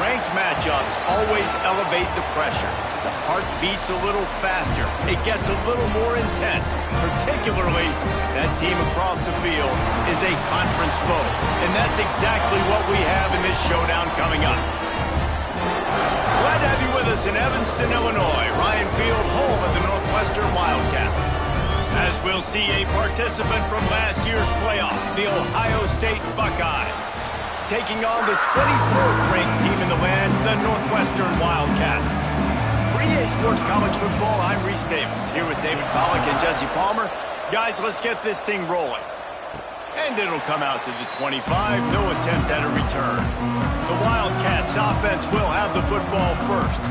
Ranked matchups always elevate the pressure. The heart beats a little faster. It gets a little more intense. Particularly, that team across the field is a conference foe. And that's exactly what we have in this showdown coming up. Glad to have you with us in Evanston, Illinois. Ryan Field, home of the Northwestern Wildcats. As we'll see a participant from last year's playoff, the Ohio State Buckeyes, taking on the 24th ranked team in the land, the Northwestern Wildcats. For EA Sports College Football, I'm Reese Davis, here with David Pollack and Jesse Palmer. Guys, let's get this thing rolling. And it'll come out to the 25, no attempt at a return. The Wildcats offense will have the football first.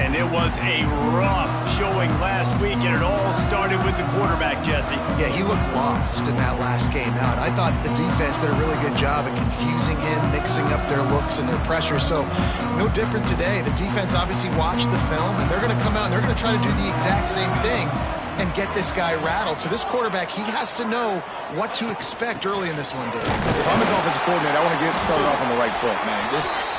And it was a rough showing last week, and it all started with the quarterback, Jesse. Yeah, he looked lost in that last game out. I thought the defense did a really good job of confusing him, mixing up their looks and their pressure. So no different today. The defense obviously watched the film, and they're going to come out and they're going to try to do the exact same thing and get this guy rattled. So this quarterback, he has to know what to expect early in this one, Dave. If I'm his offensive coordinator, I want to get started off on the right foot, man.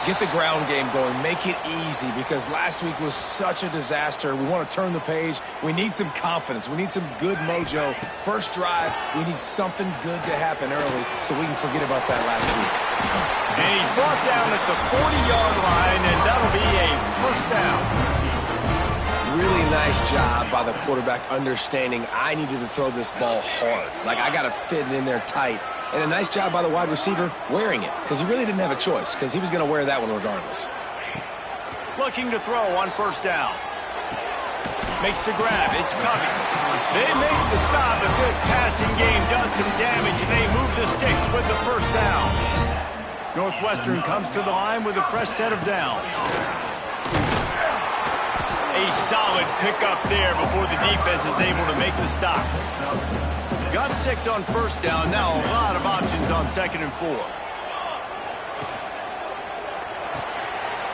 Get the ground game going. Make it easy, because last week was such a disaster. We want to turn the page. We need some confidence. We need some good mojo. First drive, we need something good to happen early so we can forget about that last week. And he's brought down at the 40-yard line, and that'll be a first down. Really nice job by the quarterback understanding I needed to throw this ball hard. Like, I got to fit it in there tight. And a nice job by the wide receiver wearing it, because he really didn't have a choice, because he was going to wear that one regardless. Looking to throw on first down. Makes the grab. It's Covey. They make the stop, but this passing game does some damage, and they move the sticks with the first down. Northwestern comes to the line with a fresh set of downs. A solid pickup there before the defense is able to make the stop. Got 6 on first down. Now a lot of options on 2nd and 4.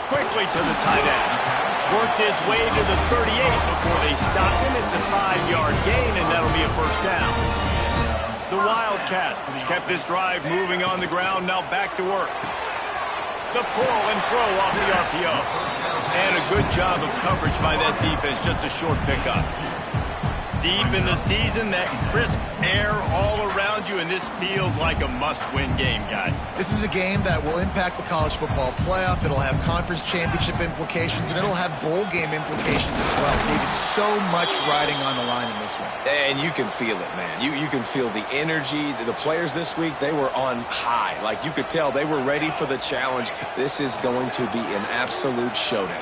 Quickly to the tight end. Worked his way to the 38 before they stopped him. It's a 5-yard gain, and that'll be a first down. The Wildcats kept this drive moving on the ground. Now back to work. The pull and throw off the RPO. And a good job of coverage by that defense. Just a short pickup. Deep in the season, that crisp air all around you, and this feels like a must-win game, guys. This is a game that will impact the college football playoff. It'll have conference championship implications, and it'll have bowl game implications as well. David, so much riding on the line in this one. And you can feel it, man. You can feel the energy. The players this week, they were on high. Like, you could tell they were ready for the challenge. This is going to be an absolute showdown.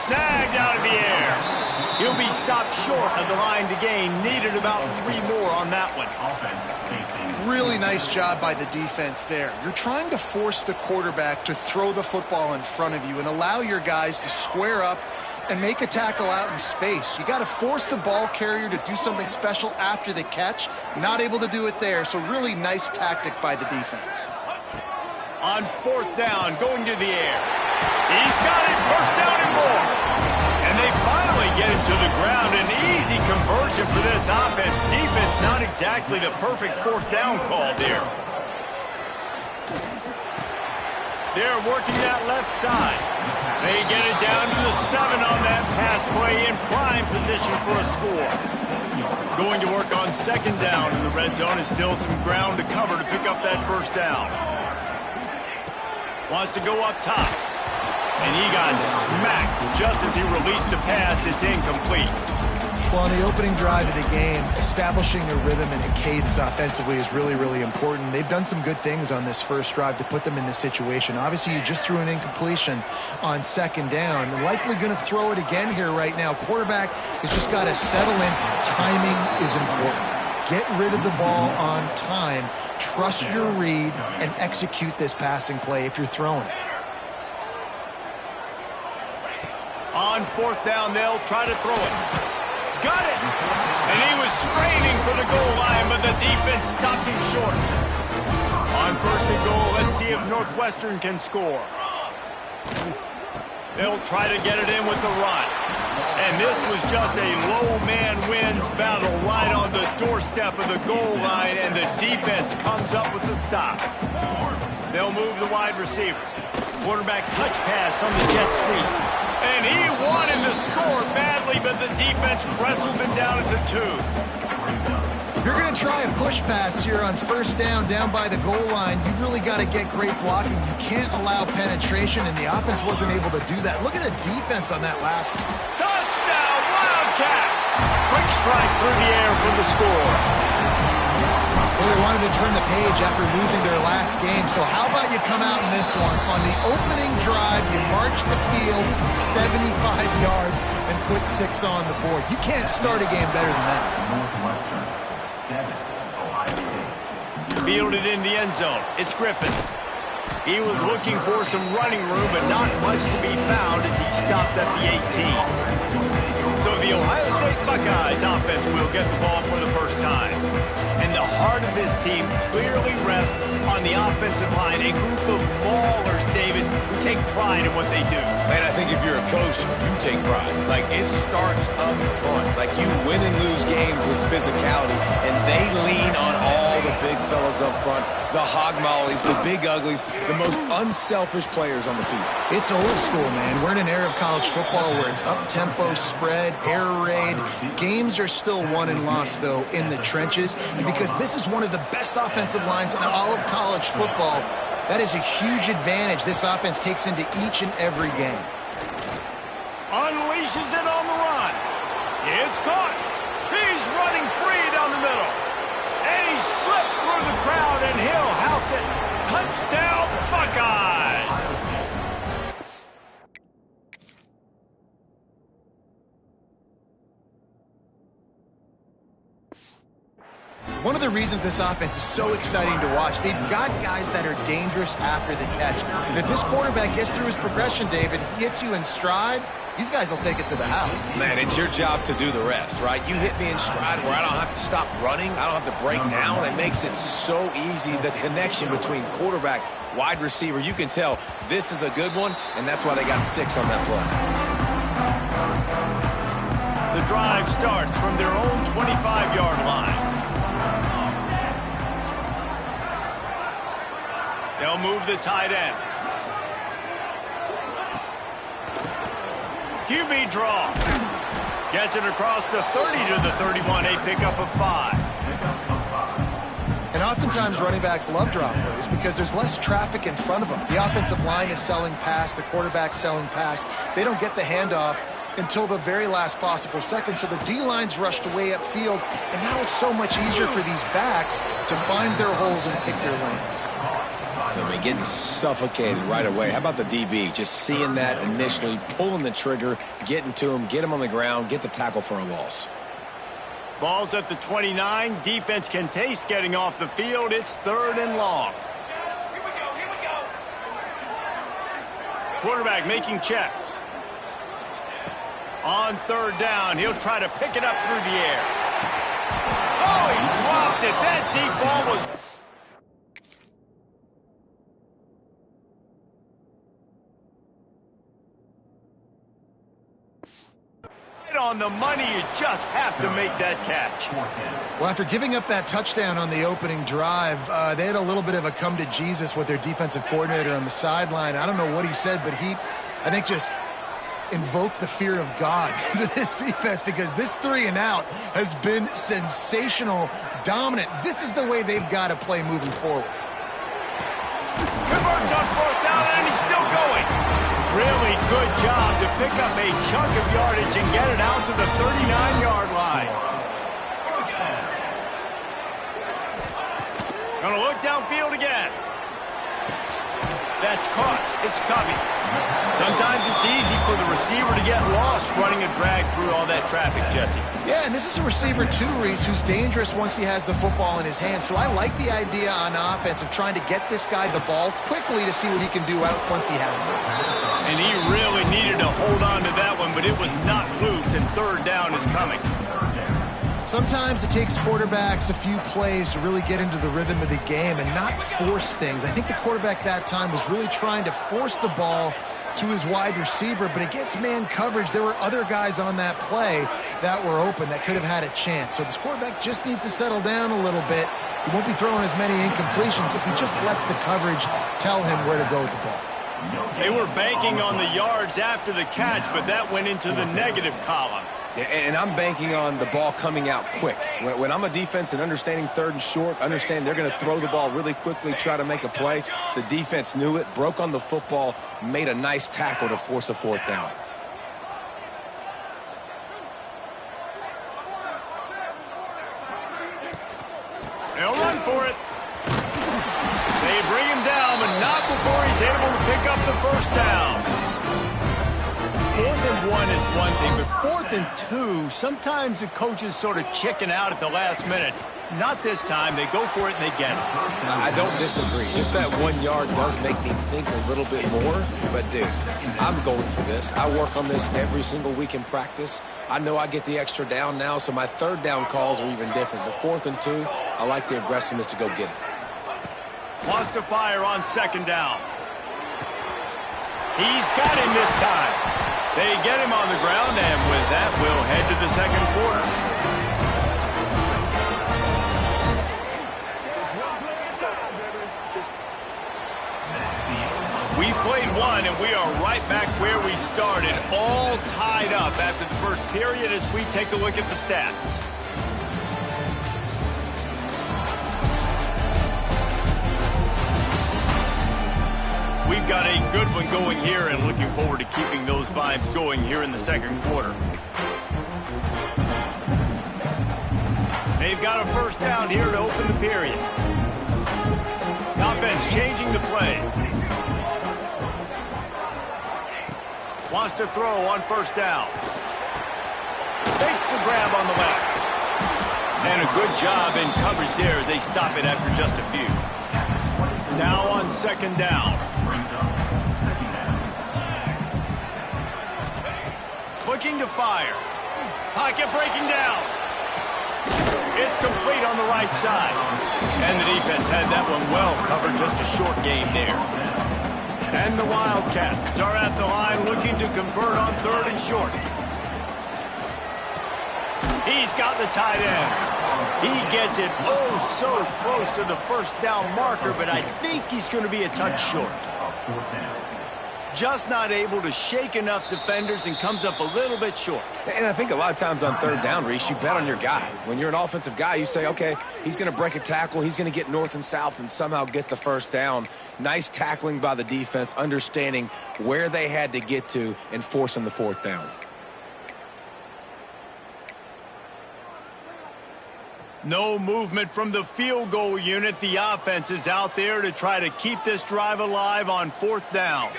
Snagged out of the air. He'll be stopped short of the line to gain. Needed about 3 more on that one. Really nice job by the defense there. You're trying to force the quarterback to throw the football in front of you and allow your guys to square up and make a tackle out in space. You got to force the ball carrier to do something special after the catch. Not able to do it there, so really nice tactic by the defense. On 4th down, going to the air. He's got it, first down and more. And they finally get him to the ground. An easy conversion for this offense. Defense not exactly the perfect 4th down call there. They're working that left side. They get it down to the 7 on that pass play, in prime position for a score. Going to work on 2nd down in the red zone, and still some ground to cover to pick up that first down. Wants to go up top. And he got smacked just as he released the pass. It's incomplete. Well, on the opening drive of the game, establishing a rhythm and a cadence offensively is really, really important. They've done some good things on this first drive to put them in this situation. Obviously, you just threw an incompletion on 2nd down. Likely going to throw it again here right now. Quarterback has just got to settle in. Timing is important. Get rid of the ball on time. Trust your read and execute this passing play if you're throwing it. On 4th down, they'll try to throw it. Got it! And he was straining for the goal line, but the defense stopped him short. On 1st and goal, let's see if Northwestern can score. They'll try to get it in with the run. And this was just a low man wins battle right on the doorstep of the goal line, and the defense comes up with the stop. They'll move the wide receiver. Quarterback touch pass on the jet sweep. And he wanted to score badly, but the defense wrestles him down at the 2. If you're going to try a push pass here on first down by the goal line, you've really got to get great blocking. You can't allow penetration, and the offense wasn't able to do that. Look at the defense on that last one. Touchdown, Wildcats! Quick strike through the air for the score. Well, they wanted to turn the page after losing their last game, so how about you come out in this one? On the opening drive, you march the field 75 yards and put 6 on the board. You can't start a game better than that. Northwestern, 7, Ohio State. Fielded in the end zone. It's Griffin. He was looking for some running room, but not much to be found as he stopped at the 18. So the Ohio State Buckeyes offense will get the ball for the first time. And the heart of this team clearly rests on the offensive line, a group of maulers, David, who take pride in what they do. Man, I think if you're a coach, you take pride. Like, it starts up front. Like, you win and lose games with physicality, and they lean on all the big fellas up front, the hog mollies, the big uglies, the most unselfish players on the field. It's old school, man. We're in an era of college football where it's up-tempo, spread, air raid. Games are still won and lost, though, in the trenches. And because this is one of the best offensive lines in all of college football, that is a huge advantage this offense takes into each and every game. Unleashes it on the run. It's caught. He's running free down the middle. And he slipped through the crowd, and he'll house it. Touchdown, Buckeyes! One of the reasons this offense is so exciting to watch, they've got guys that are dangerous after the catch. And if this quarterback gets through his progression, David, hits you in stride, these guys will take it to the house. Man, it's your job to do the rest, right? You hit me in stride where I don't have to stop running. I don't have to break down. It makes it so easy, the connection between quarterback, wide receiver. You can tell this is a good one, and that's why they got 6 on that play. The drive starts from their own 25-yard line. They'll move the tight end. QB draw. Gets it across the 30 to the 31, a pickup of 5. And oftentimes running backs love drop plays because there's less traffic in front of them. The offensive line is selling pass, the quarterback's selling pass. They don't get the handoff until the very last possible second, so the D-line's rushed away upfield, and now it's so much easier for these backs to find their holes and pick their lanes. I mean, getting suffocated right away. How about the DB? Just seeing that initially, pulling the trigger, getting to him, get him on the ground, get the tackle for a loss. Ball's at the 29. Defense can taste getting off the field. It's 3rd and long. Here we go. Quarterback making checks. On 3rd down, he'll try to pick it up through the air. Oh, he dropped it. That deep ball was... on the money, you just have to make that catch. Well, after giving up that touchdown on the opening drive, they had a little bit of a come to Jesus with their defensive coordinator on the sideline. I don't know what he said, but he, I think, just invoked the fear of God into this defense because this 3 and out has been sensational, dominant. This is the way they've got to play moving forward. Converts on 4th down, and he's still going. Really good job to pick up a chunk of yardage and get it out to the 39-yard line. Gonna look downfield again. That's caught. It's Covey. Sometimes it's easy for the receiver to get lost running a drag through all that traffic, Jesse. Yeah, and this is a receiver too, Reese, who's dangerous once he has the football in his hand. So I like the idea on offense of trying to get this guy the ball quickly to see what he can do out once he has it. And he really needed to hold on to that one, but it was not loose, and 3rd down is coming. Sometimes it takes quarterbacks a few plays to really get into the rhythm of the game and not force things. I think the quarterback that time was really trying to force the ball to his wide receiver, but against man coverage, there were other guys on that play that were open that could have had a chance. So this quarterback just needs to settle down a little bit. He won't be throwing as many incompletions if he just lets the coverage tell him where to go with the ball. They were banking on the yards after the catch, but that went into the negative column. And I'm banking on the ball coming out quick. When I'm a defense and understanding third and short, understand they're going to throw the ball really quickly, try to make a play. The defense knew it, broke on the football, made a nice tackle to force a fourth down. They'll run for it. They bring him down, but not before he's able to pick up the first down. 4th and 1 is one thing, but 4th and 2, sometimes the coaches sort of chicken out at the last minute. Not this time. They go for it and they get it. I don't disagree. Just that 1 yard does make me think a little bit more. But, dude, I'm going for this. I work on this every single week in practice. I know I get the extra down now, so my third down calls are even different. But 4th and 2, I like the aggressiveness to go get it. Wants to fire on 2nd down. He's got him this time. They get him on the ground, and with that, we'll head to the 2nd quarter. We played one, and we are right back where we started, all tied up after the first period as we take a look at the stats. We've got a good one going here and looking forward to keeping those vibes going here in the 2nd quarter. They've got a first down here to open the period. Offense changing the play. Wants to throw on 1st down. Makes the grab on the left. And a good job in coverage there as they stop it after just a few. Now on 2nd down. Looking to fire. Pocket breaking down. It's complete on the right side. And the defense had that one well covered. Just a short game there. And the Wildcats are at the line looking to convert on 3rd and short. He's got the tight end. He gets it oh so close to the first down marker, but I think he's going to be a touch short. Just not able to shake enough defenders and comes up a little bit short. And I think a lot of times on 3rd down, Reese, you bet on your guy. When you're an offensive guy, you say, okay, he's going to break a tackle, he's going to get north and south and somehow get the first down. Nice tackling by the defense, understanding where they had to get to and forcing the 4th down. No movement from the field goal unit. The offense is out there to try to keep this drive alive on 4th down.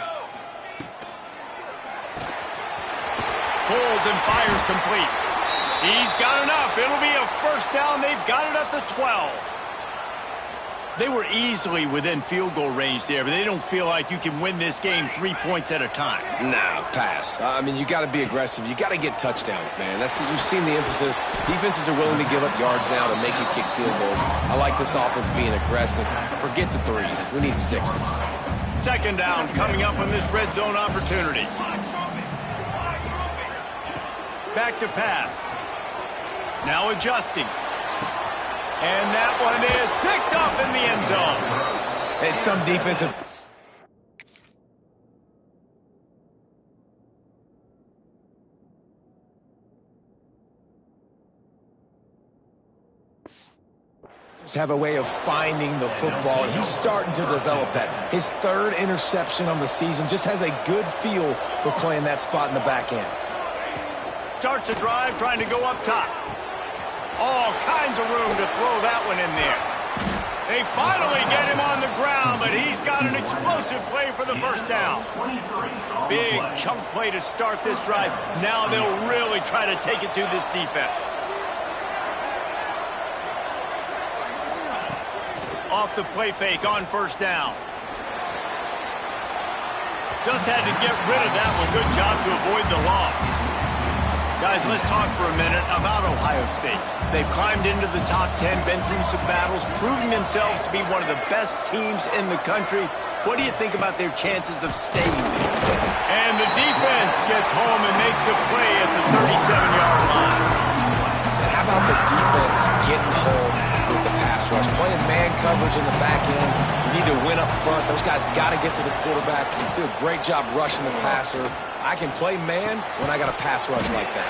Pulls and fires complete. He's got enough. It'll be a first down. They've got it at the 12. They were easily within field goal range there, but they don't feel like you can win this game 3 points at a time. No, pass. I mean, you got to be aggressive. You got to get touchdowns, man. You've seen the emphasis. Defenses are willing to give up yards now to make you kick field goals. I like this offense being aggressive. Forget the 3s. We need 6s. 2nd down coming up on this red zone opportunity. Back to pass. Now adjusting. And that one is picked up in the end zone. And some defensive... have a way of finding the football, and he's starting to develop that. His 3rd interception on the season, just has a good feel for playing that spot in the back end. Starts a drive trying to go up top. All kinds of room to throw that one in there. They finally get him on the ground, but he's got an explosive play for the first down. Big chunk play to start this drive. Now they'll really try to take it to this defense. Off the play fake on 1st down. Just had to get rid of that one. Good job to avoid the loss. Guys, let's talk for a minute about Ohio State. They've climbed into the top 10, been through some battles, proving themselves to be one of the best teams in the country. What do you think about their chances of staying there? And the defense gets home and makes a play at the 37-yard line. And how about the defense getting home with the pass pass rush. Playing man coverage in the back end. You need to win up front. Those guys got to get to the quarterback. Do a great job rushing the passer. I can play man when I got a pass rush like that.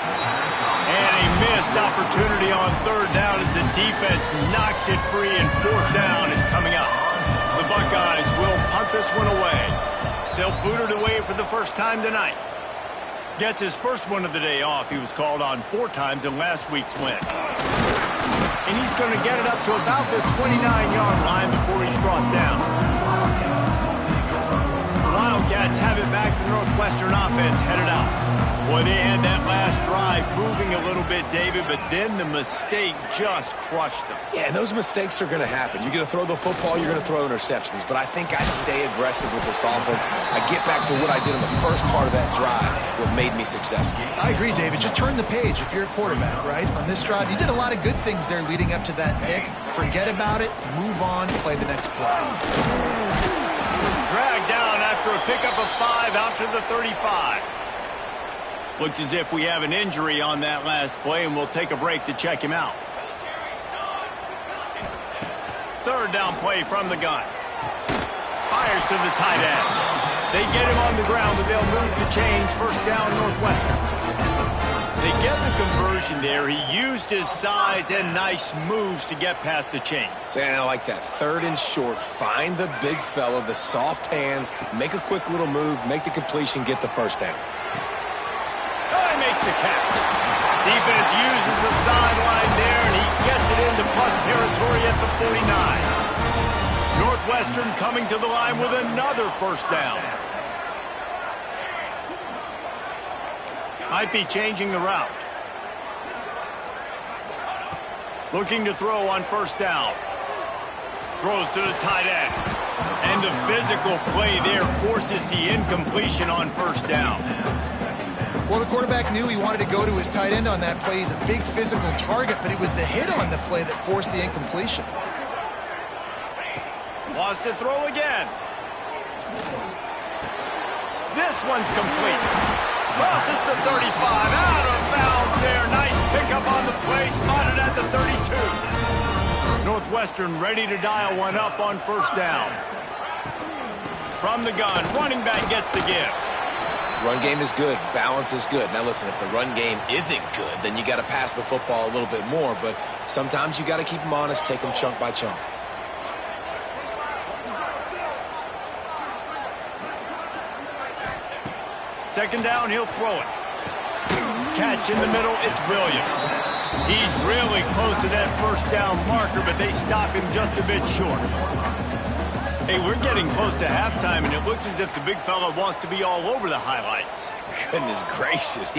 And a missed opportunity on third down as the defense knocks it free, and fourth down is coming up. The Buckeyes will punt this one away. They'll boot it away for the first time tonight. Gets his first one of the day off. He was called on 4 times in last week's win. And he's going to get it up to about the 29-yard line before he's brought down. The Wildcats have it back. The Northwestern offense headed out. Boy, they had that last drive moving a little bit, David, but then the mistake just crushed them. Yeah, and those mistakes are going to happen. You're going to throw the football, you're going to throw interceptions. But I think I stay aggressive with this offense. I get back to what I did in the first part of that drive, what made me successful. I agree, David. Just turn the page if you're a quarterback, right? On this drive, you did a lot of good things there leading up to that pick. Forget about it, move on, play the next play. Dragged down after a pickup of 5 out to the 35. Looks as if we have an injury on that last play, and we'll take a break to check him out. Third down play from the gun. Fires to the tight end. They get him on the ground, but they'll move the chains. First down, Northwestern. They get the conversion there. He used his size and nice moves to get past the chains. And I like that. Third and short. Find the big fella, the soft hands, make a quick little move, make the completion, get the first down. Makes the catch. Defense uses the sideline there, and he gets it into plus territory at the 49. Northwestern coming to the line with another first down. Might be changing the route. Looking to throw on first down. Throws to the tight end. And the physical play there forces the incompletion on first down. Well, the quarterback knew he wanted to go to his tight end on that play. He's a big physical target, but it was the hit on the play that forced the incompletion. Wants to throw again. This one's complete. Crosses the 35. Out of bounds there. Nice pickup on the play. Spotted at the 32. Northwestern ready to dial one up on first down. From the gun, running back gets the give. Run game is good. Balance is good. Now, listen, if the run game isn't good, then you got to pass the football a little bit more. But sometimes you got to keep them honest, take them chunk by chunk. Second down, he'll throw it. Catch in the middle, it's Williams. He's really close to that first down marker, but they stop him just a bit short. Hey, we're getting close to halftime, and it looks as if the big fella wants to be all over the highlights. Goodness gracious,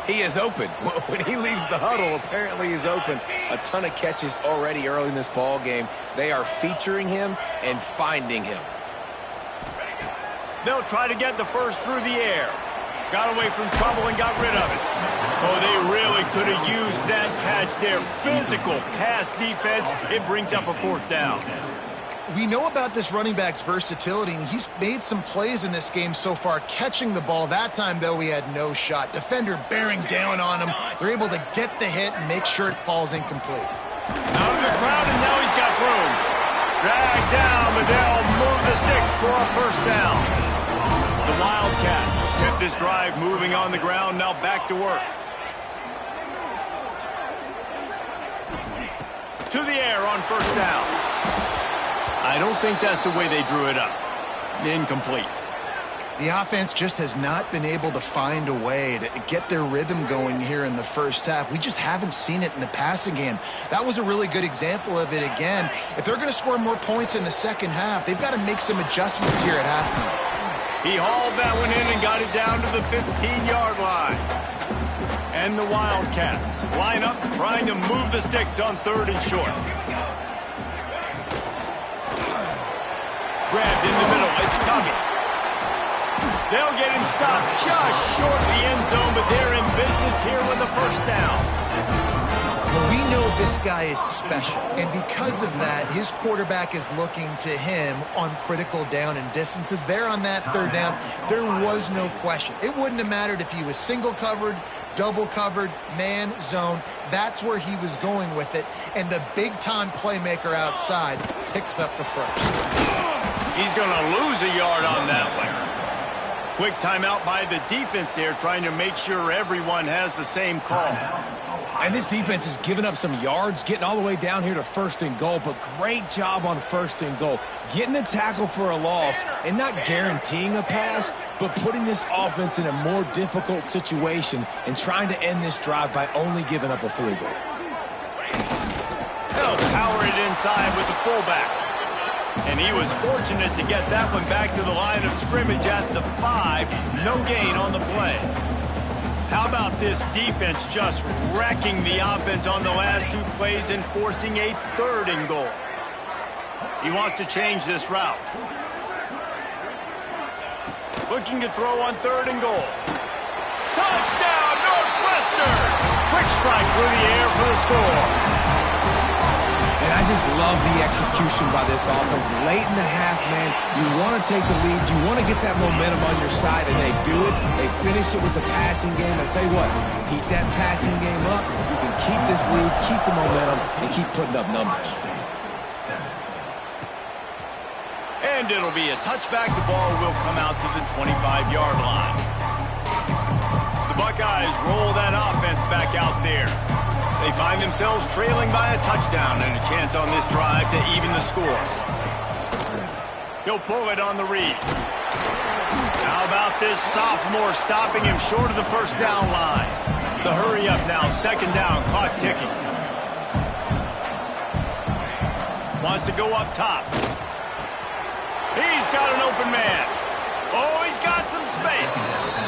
he is open. When he leaves the huddle, apparently he's open. A ton of catches already early in this ball game. They are featuring him and finding him. They'll try to get the first through the air. Got away from trouble and got rid of it. Oh, they really could have used that catch there. Physical pass defense. It brings up a fourth down. We know about this running back's versatility, and he's made some plays in this game so far, catching the ball. That time, though, he had no shot. Defender bearing down on him. They're able to get the hit and make sure it falls incomplete. Out of the crowd, and now he's got room. Dragged down, but they'll move the sticks for a first down. The Wildcats kept this drive moving on the ground, now back to work. To the air on first down. I don't think that's the way they drew it up. Incomplete. The offense just has not been able to find a way to get their rhythm going here in the first half. We just haven't seen it in the passing game. That was a really good example of it again. If they're going to score more points in the second half, they've got to make some adjustments here at halftime. He hauled that one in and got it down to the 15-yard line. And the Wildcats line up trying to move the sticks on third and short. Grabbed in the middle. It's coming. They'll get him stopped just short of the end zone, but they're in business here with the first down. Well, we know this guy is special, and because of that, his quarterback is looking to him on critical down and distances. There on that third down, there was no question. It wouldn't have mattered if he was single covered, double covered, man, zone. That's where he was going with it, and the big-time playmaker outside picks up the first. He's going to lose a yard on that one. Quick timeout by the defense there, trying to make sure everyone has the same call. And this defense has given up some yards, getting all the way down here to 1st and goal, but great job on 1st and goal. Getting the tackle for a loss and not guaranteing a pass, but putting this offense in a more difficult situation and trying to end this drive by only giving up a field goal. They'll power it inside with the fullback. And he was fortunate to get that one back to the line of scrimmage at the 5. No gain on the play. How about this defense just wrecking the offense on the last 2 plays and forcing a 3rd and goal? He wants to change this route. Looking to throw on 3rd and goal. Touchdown, Northwestern! Quick strike through the air for the score. And I just love the execution by this offense. Late in the half, man, you want to take the lead. You want to get that momentum on your side, and they do it. They finish it with the passing game. I tell you what, keep that passing game up. You can keep this lead, keep the momentum, and keep putting up numbers. And it'll be a touchback. The ball will come out to the 25-yard line. The Buckeyes roll that offense back out there. They find themselves trailing by a touchdown and a chance on this drive to even the score. He'll pull it on the read. How about this sophomore stopping him short of the 1st down line? The hurry up now, 2nd down, clock ticking. Wants to go up top. He's got an open man. Oh, he's got some space.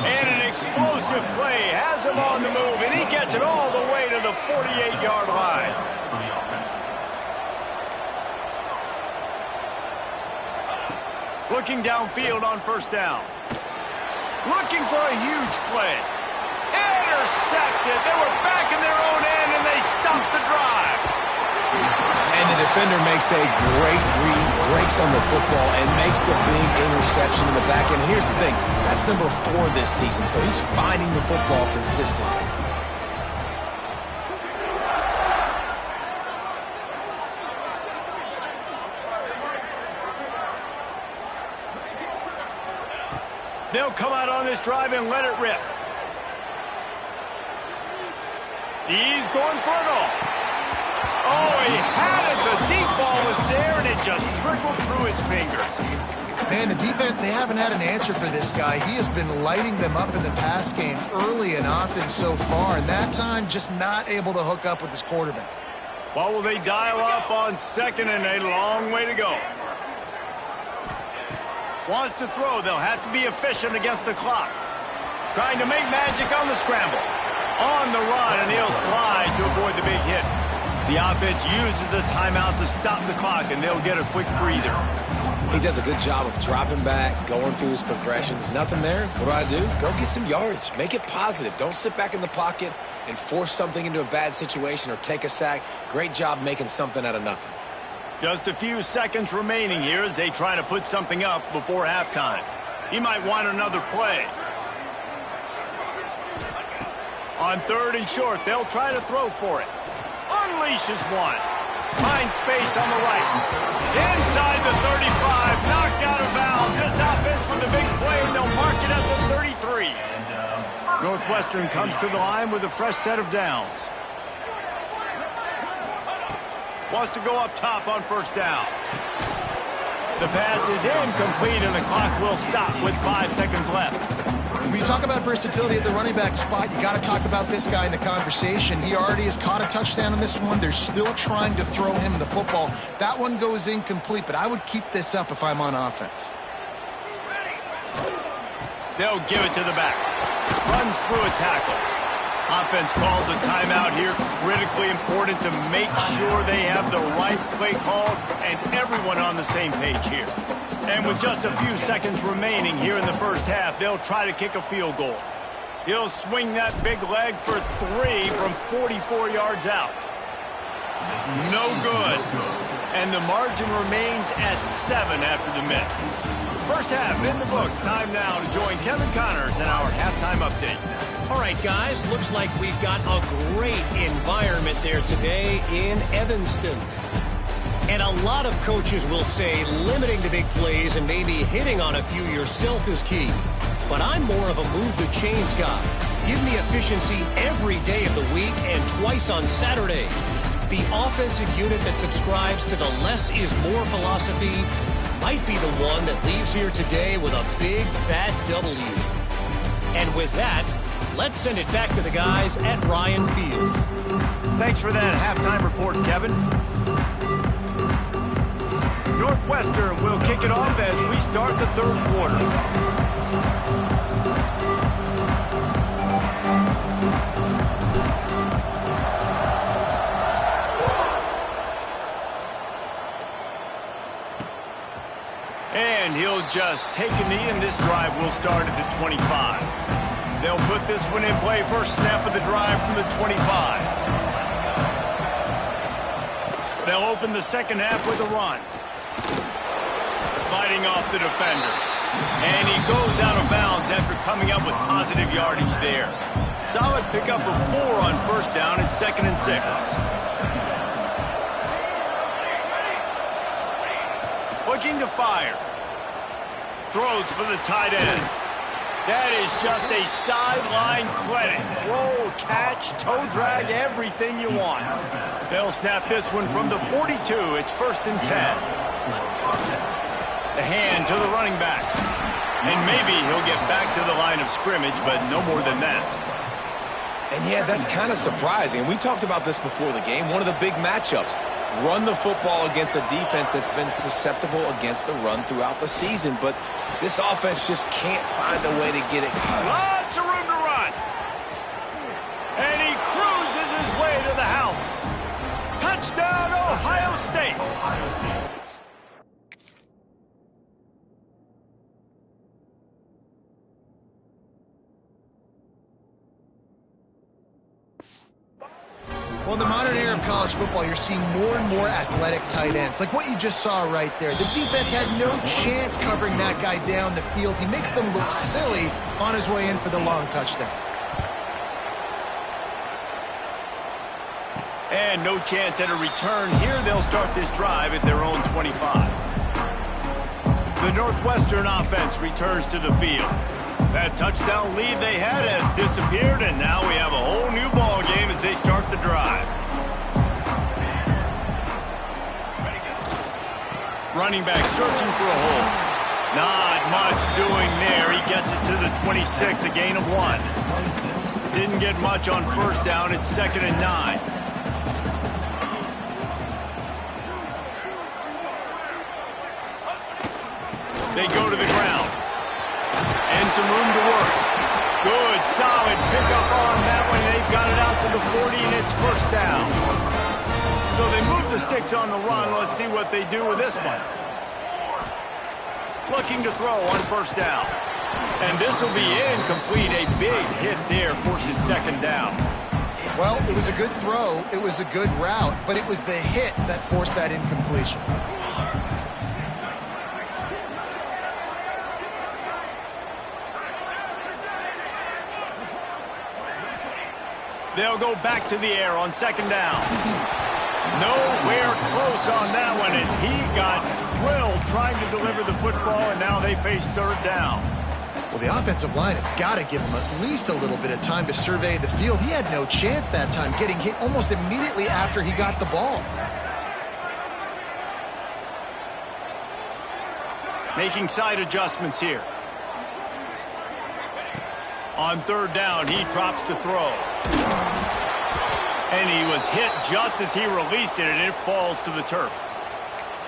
And an explosive play has him on the move, and he gets it all the way to the 48-yard line. Looking downfield on 1st down. Looking for a huge play. Intercepted. They were back in their own end, and they stopped the drive. And the defender makes a great read, breaks on the football, and makes the big interception in the back end. Here's the thing, that's number 4 this season, so he's finding the football consistently. They'll come out on this drive and let it rip. He's going for it all. Oh, he had it. The deep ball was there, and it just trickled through his fingers. Man, the defense, they haven't had an answer for this guy. He has been lighting them up in the pass game early and often so far, and that time just not able to hook up with his quarterback. What will they dial up on 2nd and a long way to go? Wants to throw. They'll have to be efficient against the clock. Trying to make magic on the scramble. On the run, and he'll slide to avoid the big hit. The offense uses a timeout to stop the clock, and they'll get a quick breather. He does a good job of dropping back, going through his progressions. Nothing there. What do? Go get some yardage. Make it positive. Don't sit back in the pocket and force something into a bad situation or take a sack. Great job making something out of nothing. Just a few seconds remaining here as they try to put something up before halftime. He might want another play. On 3rd and short, they'll try to throw for it. Unleashes one. Finds space on the right. Inside the 35. Knocked out of bounds. This offense with a big play, and they'll mark it at the 33. Northwestern comes to the line with a fresh set of downs. Wants to go up top on 1st down. The pass is incomplete, and the clock will stop with 5 seconds left. When you talk about versatility at the running back spot, you got to talk about this guy in the conversation. He already has caught a touchdown on this one. They're still trying to throw him the football. That one goes incomplete, but I would keep this up if I'm on offense. They'll give it to the back. Runs through a tackle. Offense calls a timeout here. Critically important to make sure they have the right play called and everyone on the same page here. And with just a few seconds remaining here in the 1st half, they'll try to kick a field goal. He'll swing that big leg for 3 from 44 yards out. No good. And the margin remains at 7 after the miss. First half in the books. Time now to join Kevin Connors in our halftime update. All right, guys, looks like we've got a great environment there today in Evanston. And a lot of coaches will say limiting the big plays and maybe hitting on a few yourself is key. But I'm more of a move the chains guy. Give me efficiency every day of the week and twice on Saturday. The offensive unit that subscribes to the less is more philosophy might be the one that leaves here today with a big fat W. And with that, let's send it back to the guys at Ryan Field. Thanks for that halftime report, Kevin. Northwestern will kick it off as we start the third quarter. And he'll just take a knee, and this drive will start at the 25. They'll put this one in play. First snap of the drive from the 25. They'll open the second half with a run. Fighting off the defender. And he goes out of bounds after coming up with positive yardage there. Solid pickup of 4 on first down. It's 2nd and 6. Looking to fire. Throws for the tight end. That is just a sideline clinic. Throw, catch, toe drag, everything you want. They'll snap this one from the 42. It's 1st and 10. The hand to the running back. And maybe he'll get back to the line of scrimmage, but no more than that. And yeah, that's kind of surprising. We talked about this before the game. One of the big matchups. Run the football against a defense that's been susceptible against the run throughout the season. But this offense just can't find a way to get it. Lots of room to run. And he cruises his way to the house. Touchdown, Ohio State. Well, in the modern era of college football, you're seeing more and more athletic tight ends, like what you just saw right there. The defense had no chance covering that guy down the field. He makes them look silly on his way in for the long touchdown. And no chance at a return here. They'll start this drive at their own 25. The Northwestern offense returns to the field. That touchdown lead they had has disappeared, and now we have a whole new ball game as they start the drive. Running back searching for a hole. Not much doing there. He gets it to the 26, a gain of 1. Didn't get much on first down. It's 2nd and 9. They go to the ground. And some room to work. Good, solid pickup on that one. They've got it out to the 40, and it's first down. So they move the sticks on the run. Let's see what they do with this one. Looking to throw on first down. And this will be incomplete. A big hit there forces 2nd down. Well, it was a good throw. It was a good route, but it was the hit that forced that incompletion. They'll go back to the air on 2nd down. Nowhere close on that one as he got drilled trying to deliver the football, and now they face 3rd down. Well, the offensive line has got to give him at least a little bit of time to survey the field. He had no chance that time, getting hit almost immediately after he got the ball. Making side adjustments here. On 3rd down, he drops to throw. And he was hit just as he released it, and it falls to the turf.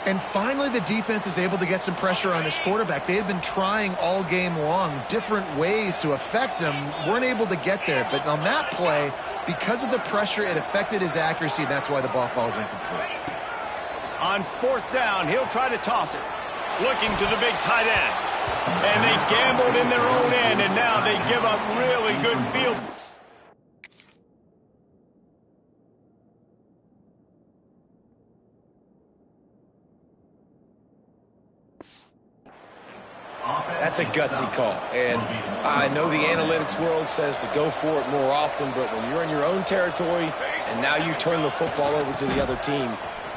And finally, the defense is able to get some pressure on this quarterback. They had been trying all game long different ways to affect him. Weren't able to get there. But on that play, because of the pressure, it affected his accuracy. That's why the ball falls incomplete. On 4th down, he'll try to toss it. Looking to the big tight end. And they gambled in their own end, and now they they give up really good field. That's a gutsy call, and I know the analytics world says to go for it more often, but when you're in your own territory and now you turn the football over to the other team,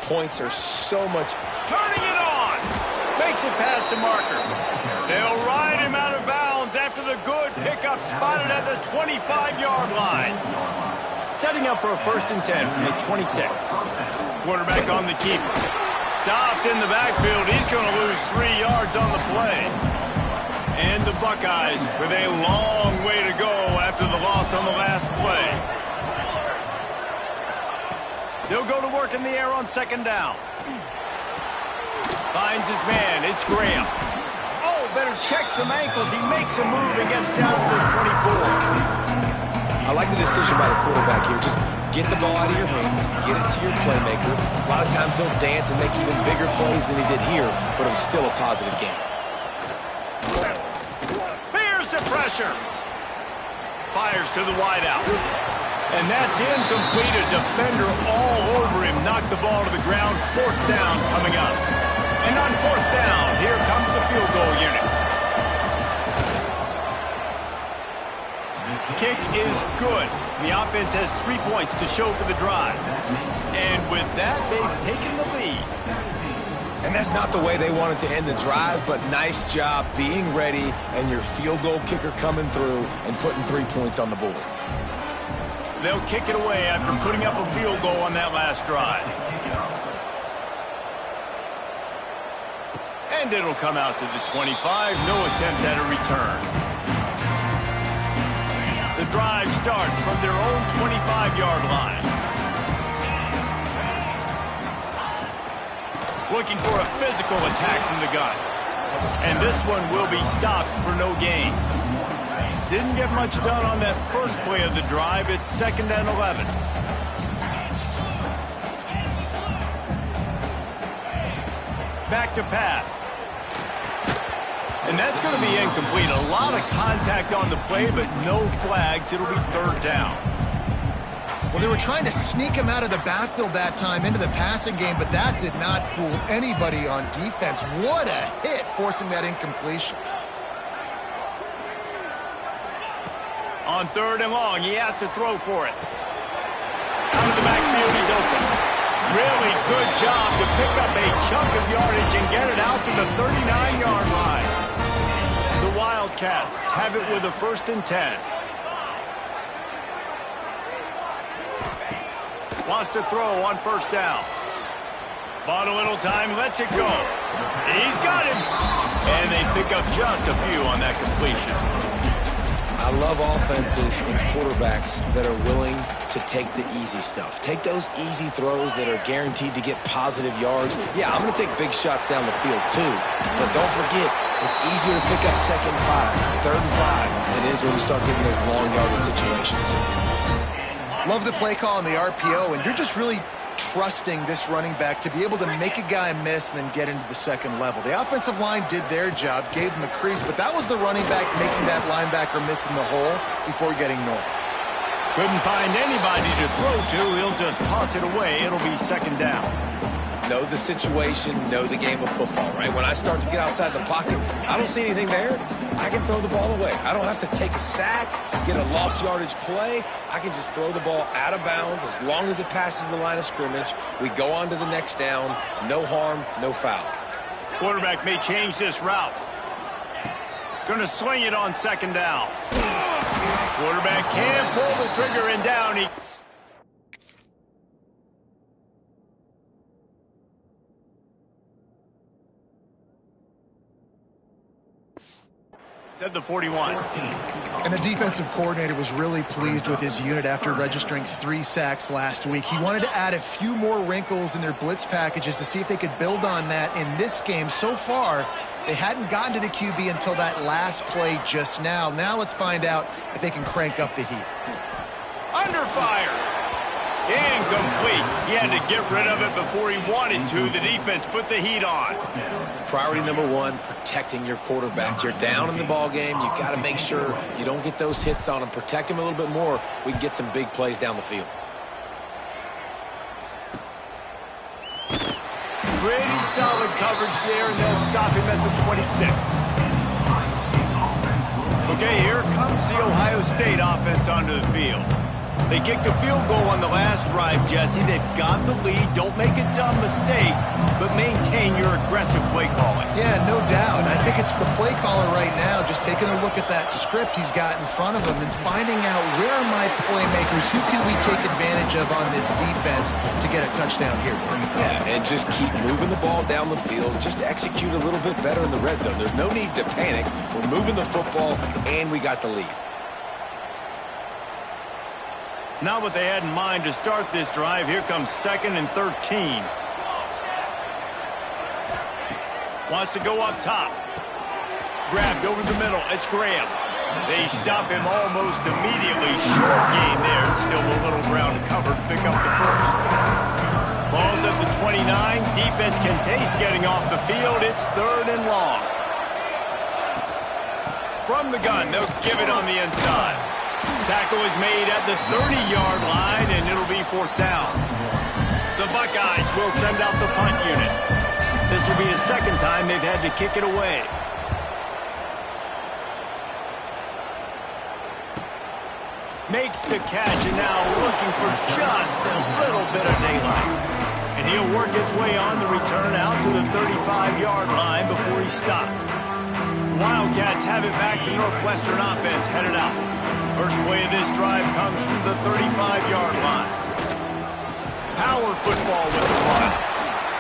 points are so much. Turning it on! Makes it past the marker. They'll ride him out of bounds after the good pickup spotted at the 25-yard line. Setting up for a 1st and 10 from the 26. Quarterback on the keeper. Stopped in the backfield. He's going to lose 3 yards on the play. And the Buckeyes with a long way to go after the loss on the last play. They'll go to work in the air on 2nd down. Finds his man. It's Graham. Oh, better check some ankles. He makes a move and gets down to the 24. I like the decision by the quarterback here. Just get the ball out of your hands, get it to your playmaker. A lot of times he'll dance and make even bigger plays than he did here, but it was still a positive game. Here's the pressure. Fires to the wideout. And that's incomplete. A defender all over him. Knocked the ball to the ground. 4th down coming up. And on 4th down, here comes the field goal unit. Kick is good. The offense has 3 points to show for the drive. And with that, they've taken the lead. And that's not the way they wanted to end the drive, but nice job being ready and your field goal kicker coming through and putting 3 points on the board. They'll kick it away after putting up a field goal on that last drive. And it'll come out to the 25. No attempt at a return. The drive starts from their own 25-yard line. Looking for a physical attack from the gun. And this one will be stopped for no gain. Didn't get much done on that first play of the drive. It's 2nd and 11. Back to pass. And that's going to be incomplete. A lot of contact on the play, but no flags. It'll be 3rd down. Well, they were trying to sneak him out of the backfield that time into the passing game, but that did not fool anybody on defense. What a hit, forcing that incompletion. On 3rd and long, he has to throw for it. Out of the backfield, he's open. Really good job to pick up a chunk of yardage and get it out to the 39-yard line. The Wildcats have it with a 1st and 10. Wants to throw on 1st down. Bought a little time, lets it go. He's got him. And they pick up just a few on that completion. I love offenses and quarterbacks that are willing to take the easy stuff. Take those easy throws that are guaranteed to get positive yards. Yeah, I'm going to take big shots down the field too. But don't forget, it's easier to pick up 2nd and 5, 3rd and 5 than it is when we start getting those long yardage situations. Love the play call on the RPO, and you're just really trusting this running back to be able to make a guy miss and then get into the 2nd level. The offensive line did their job, gave him a crease, but that was the running back making that linebacker miss in the hole before getting north. Couldn't find anybody to throw to. He'll just toss it away. It'll be 2nd down. Know the situation, know the game of football, right? When I start to get outside the pocket, I don't see anything there, I can throw the ball away. I don't have to take a sack, get a lost yardage play. I can just throw the ball out of bounds as long as it passes the line of scrimmage. We go on to the next down. No harm, no foul. Quarterback may change this route. Going to swing it on 2nd down. Quarterback can't pull the trigger and down. He at the 41. And the defensive coordinator was really pleased with his unit after registering 3 sacks last week. He wanted to add a few more wrinkles in their blitz packages to see if they could build on that in this game. So far, they hadn't gotten to the QB until that last play just now. Now let's find out if they can crank up the heat. Under fire. Incomplete. He had to get rid of it before he wanted to. The defense put the heat on. Priority number one, protecting your quarterback. You're down in the ball game. You got to make sure you don't get those hits on him. Protect him a little bit more. We can get some big plays down the field. Pretty solid coverage there, and they'll stop him at the 26. Okay, here comes the Ohio State offense onto the field. They kicked a field goal on the last drive, Jesse. They've got the lead. Don't make a dumb mistake, but maintain your aggressive play calling. Yeah, no doubt. I think it's the play caller right now just taking a look at that script he's got in front of him and finding out where are my playmakers, who can we take advantage of on this defense to get a touchdown here. Yeah, and just keep moving the ball down the field. Just execute a little bit better in the red zone. There's no need to panic. We're moving the football, and we got the lead. Not what they had in mind to start this drive. Here comes 2nd and 13. Wants to go up top. Grabbed over the middle. It's Graham. They stop him almost immediately. Short gain there. Still a little ground covered to pick up the first. Ball's at the 29. Defense can taste getting off the field. It's 3rd and long. From the gun, they'll give it on the inside. Tackle is made at the 30-yard line, and it'll be 4th down. The Buckeyes will send out the punt unit. This will be the 2nd time they've had to kick it away. Makes the catch, and now looking for just a little bit of daylight. And he'll work his way on the return out to the 35-yard line before he's stopped. Wildcats have it back. The Northwestern offense headed out. First play of this drive comes from the 35-yard line. Power football with the punt.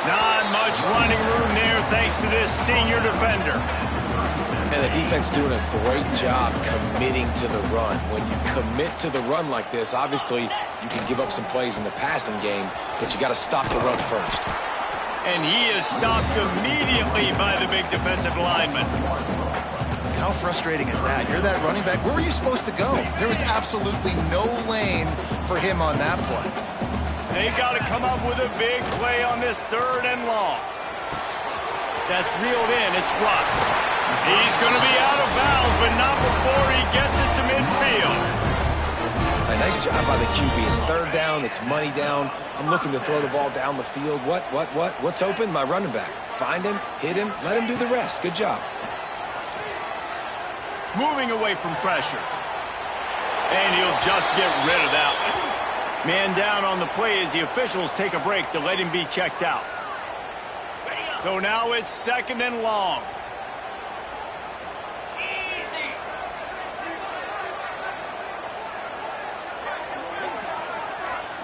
Not much running room there thanks to this senior defender. And the defense doing a great job committing to the run. When you commit to the run like this, obviously you can give up some plays in the passing game, but you got to stop the run first. And he is stopped immediately by the big defensive lineman. How frustrating is that? You're that running back. Where were you supposed to go? There was absolutely no lane for him on that play. They've got to come up with a big play on this 3rd and long. That's reeled in. It's Russ. He's going to be out of bounds, but not before he gets it to midfield. A nice job by the QB. It's 3rd down. It's money down. I'm looking to throw the ball down the field. What's open? My running back. Find him, hit him, let him do the rest. Good job. Moving away from pressure. And he'll just get rid of that one. Man down on the play as the officials take a break to let him be checked out. So now it's 2nd and long.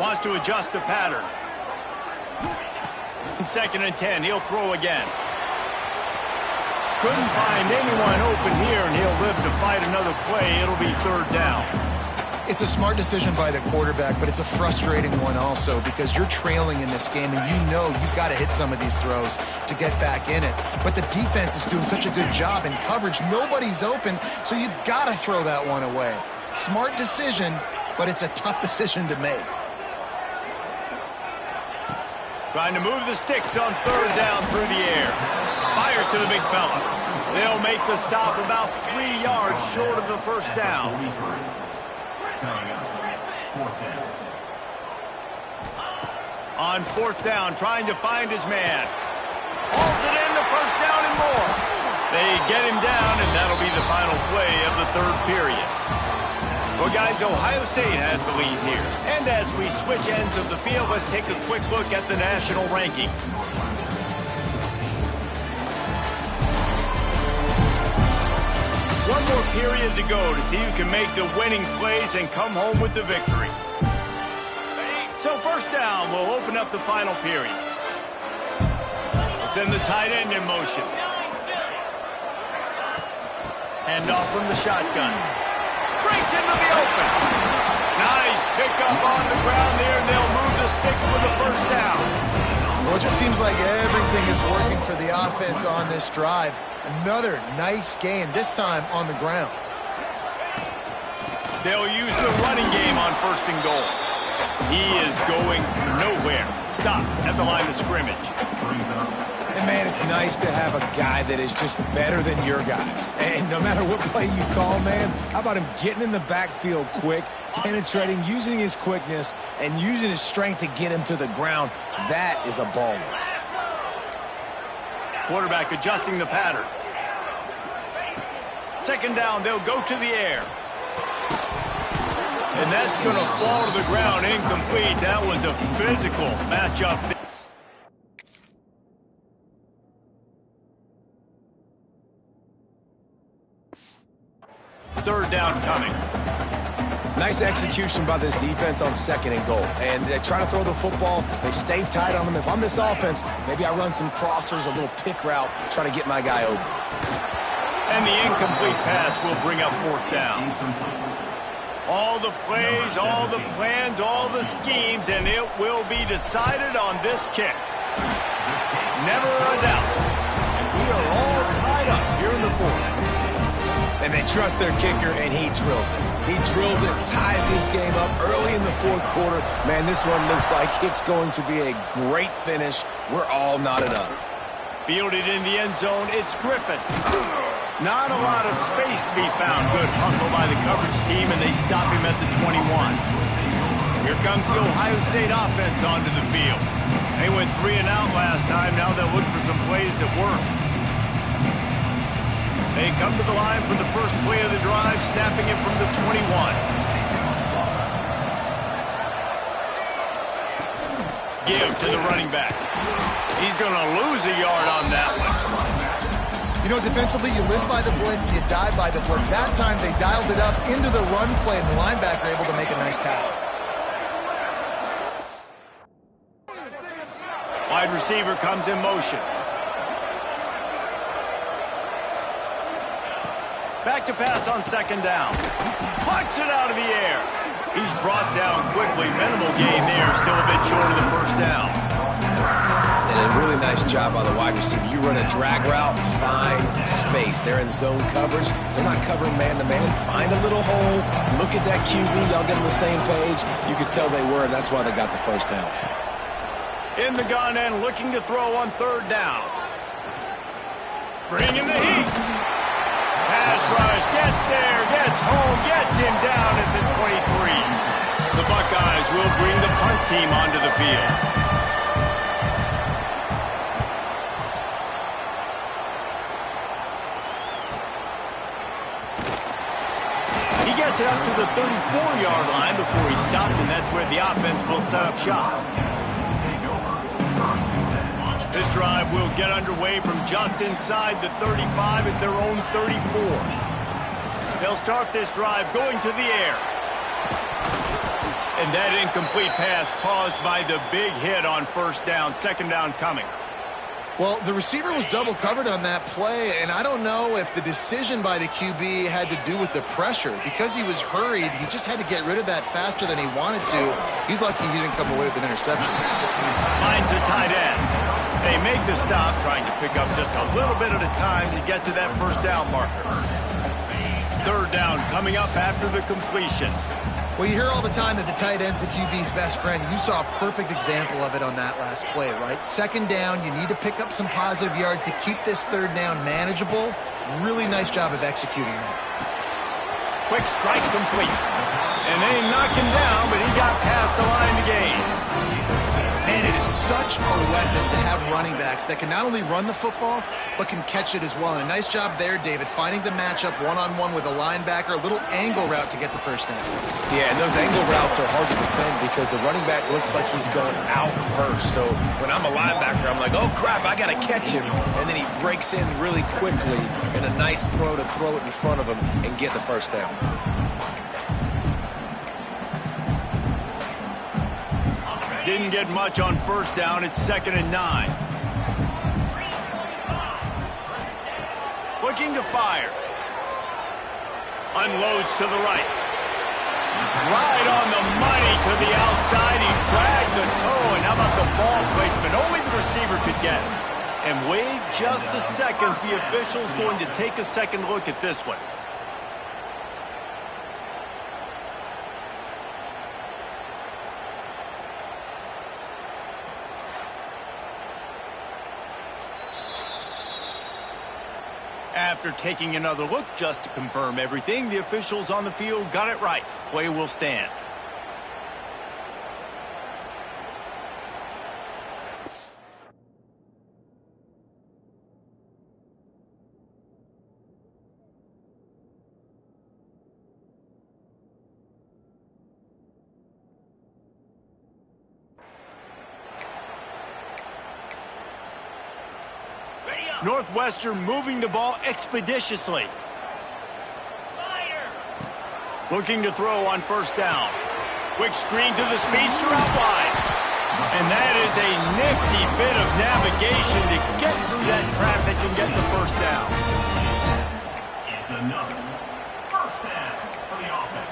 Wants to adjust the pattern. 2nd and 10. He'll throw again. Couldn't find anyone open here, and he'll live to fight another play. It'll be 3rd down. It's a smart decision by the quarterback, but it's a frustrating one also because you're trailing in this game, and you know you've got to hit some of these throws to get back in it. But the defense is doing such a good job in coverage. Nobody's open, so you've got to throw that one away. Smart decision, but it's a tough decision to make. Trying to move the sticks on 3rd down through the air. Fires to the big fella. They'll make the stop about 3 yards short of the 1st down. On 4th down, trying to find his man. Hauls it in, the 1st down and more. They get him down, and that'll be the final play of the 3rd period. Well, guys, Ohio State has the lead here. And as we switch ends of the field, let's take a quick look at the national rankings. One more period to go to see who can make the winning plays and come home with the victory. So 1st down will open up the final period. We'll send the tight end in motion. Hand off from the shotgun. Breaks into the open. Nice pickup on the ground there, and they'll move the sticks with the 1st down. Well, it just seems like everything is working for the offense on this drive. Another nice gain, this time on the ground. They'll use the running game on 1st and goal. He is going nowhere. Stop at the line of scrimmage. And, man, it's nice to have a guy that is just better than your guys. And no matter what play you call, man, how about him getting in the backfield quick, penetrating, using his quickness, and using his strength to get him to the ground. That is a baller. Quarterback adjusting the pattern. Second down, they'll go to the air. And that's going to fall to the ground, incomplete. That was a physical matchup. Third down coming. Nice execution by this defense on second and goal. And they try to throw the football. They stay tight on them. If I'm this offense, maybe I run some crossers, a little pick route, try to get my guy open. And the incomplete pass will bring up fourth down. All the plays, all the plans, all the schemes, and it will be decided on this kick. Never a doubt. And we are all tied up here in the fourth. And they trust their kicker, and he drills it. He drills it, ties this game up early in the fourth quarter. Man, this one looks like it's going to be a great finish. We're all knotted up. Fielded in the end zone, it's Griffin. Not a lot of space to be found. Good hustle by the coverage team, and they stop him at the 21. Here comes the Ohio State offense onto the field. They went 3 and out last time. Now they'll look for some plays that work. They come to the line for the first play of the drive, snapping it from the 21. Give to the running back. He's going to lose a yard on that one. You know, defensively, you live by the blitz and you die by the blitz. That time, they dialed it up into the run play, and the linebacker able to make a nice tackle. Wide receiver comes in motion. Back to pass on second down. Plucks it out of the air. He's brought down quickly. Minimal gain there. Still a bit short of the first down. And a really nice job by the wide receiver. You run a drag route, find space. They're in zone coverage. They're not covering man-to-man. Find a little hole. Look at that QB. Y'all get on the same page. You could tell they were, and that's why they got the first down. In the gun and looking to throw on third down. Bringing the heat. Pass rush, gets there, gets home, gets him down at the 23. The Buckeyes will bring the punt team onto the field. He gets it up to the 34-yard line before he stopped, and that's where the offense will set up shop. This drive will get underway from just inside the 35 at their own 34. They'll start this drive going to the air. And that incomplete pass caused by the big hit on first down. Second down coming. Well, the receiver was double covered on that play, and I don't know if the decision by the QB had to do with the pressure. Because he was hurried, he just had to get rid of that faster than he wanted to. He's lucky he didn't come away with an interception. Finds a tight end. They make the stop, trying to pick up just a little bit at a time to get to that first down marker. Third down coming up after the completion. Well, you hear all the time that the tight end's the QB's best friend. You saw a perfect example of it on that last play, right? Second down, you need to pick up some positive yards to keep this third down manageable. Really nice job of executing that. Quick strike complete. And they knock him down, but he got past the line to gain. Man, it is such a weapon to have running backs that can not only run the football, but can catch it as well. And a nice job there, David, finding the matchup one-on-one with a linebacker, a little angle route to get the first down. Yeah, and those angle routes are hard to defend because the running back looks like he's going out first. So when I'm a linebacker, I'm like, oh, crap, I got to catch him. And then he breaks in really quickly and a nice throw to throw it in front of him and get the first down. Didn't get much on first down. It's 2nd and 9. Looking to fire. Unloads to the right. Right on the money to the outside. He dragged the toe. And how about the ball placement? Only the receiver could get it. And wait just a second. The official's going to take a second look at this one. After taking another look just to confirm everything, the officials on the field got it right. Play will stand. Northwestern moving the ball expeditiously. Looking to throw on first down. Quick screen to the speedster out wide. And that is a nifty bit of navigation to get through that traffic and get the first down. It's another first down for the offense.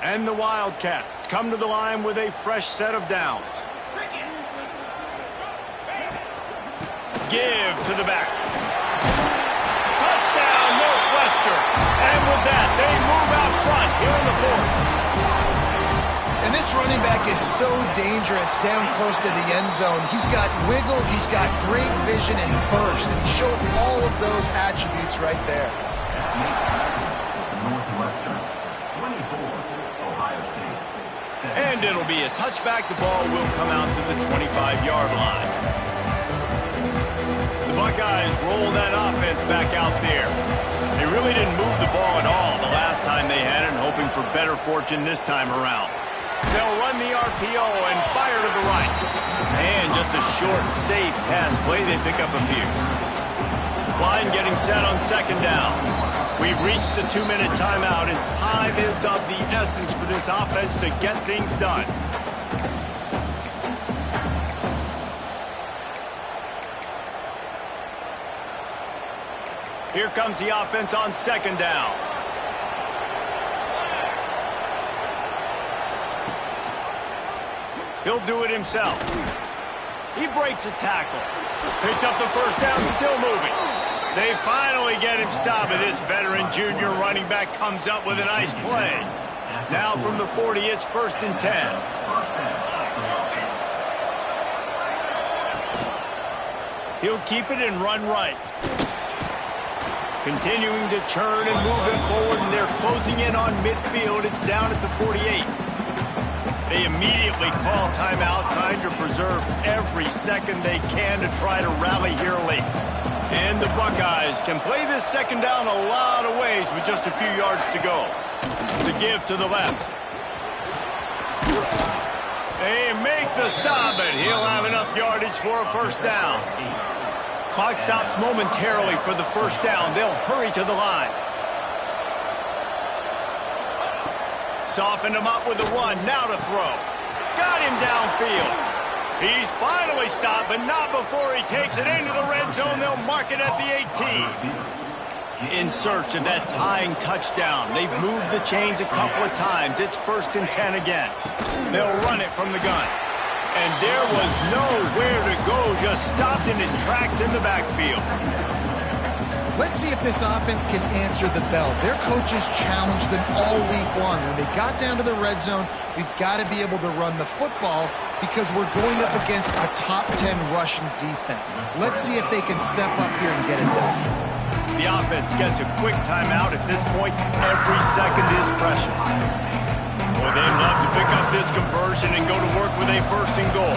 And the Wildcats come to the line with a fresh set of downs. Give to the back. Touchdown, Northwestern. And with that, they move out front here in the fourth. And this running back is so dangerous down close to the end zone. He's got wiggle, he's got great vision and burst, and he showed all of those attributes right there. Northwestern, 24, Ohio State, 7. And it'll be a touchback. The ball will come out to the 25-yard line. The Buckeyes roll that offense back out there. They really didn't move the ball at all the last time they had it, and hoping for better fortune this time around. They'll run the RPO and fire to the right. And just a short, safe pass play. They pick up a few. Line getting set on second down. We've reached the 2-minute timeout, and time is of the essence for this offense to get things done. Here comes the offense on second down. He'll do it himself. He breaks a tackle. Picks up the first down, still moving. They finally get him stopped, and this veteran junior running back comes up with a nice play. Now from the 40, it's 1st and 10. He'll keep it and run right. Continuing to churn and move it forward, and they're closing in on midfield. It's down at the 48. They immediately call timeout, trying to preserve every second they can to try to rally here late. And the Buckeyes can play this second down a lot of ways with just a few yards to go. The give to the left. They make the stop, and he'll have enough yardage for a first down. Clock stops momentarily for the first down. They'll hurry to the line. Softened him up with the run. Now to throw. Got him downfield. He's finally stopped, but not before he takes it into the red zone. They'll mark it at the 18. In search of that tying touchdown. They've moved the chains a couple of times. It's 1st and 10 again. They'll run it from the gun. And there was nowhere to go, just stopped in his tracks in the backfield. Let's see if this offense can answer the bell. Their coaches challenged them all week long. When they got down to the red zone, we've got to be able to run the football because we're going up against a top 10 rushing defense. Let's see if they can step up here and get it done. The offense gets a quick timeout. At this point, every second is precious. Boy, they'd love to pick up this conversion and go to work with a 1st and goal.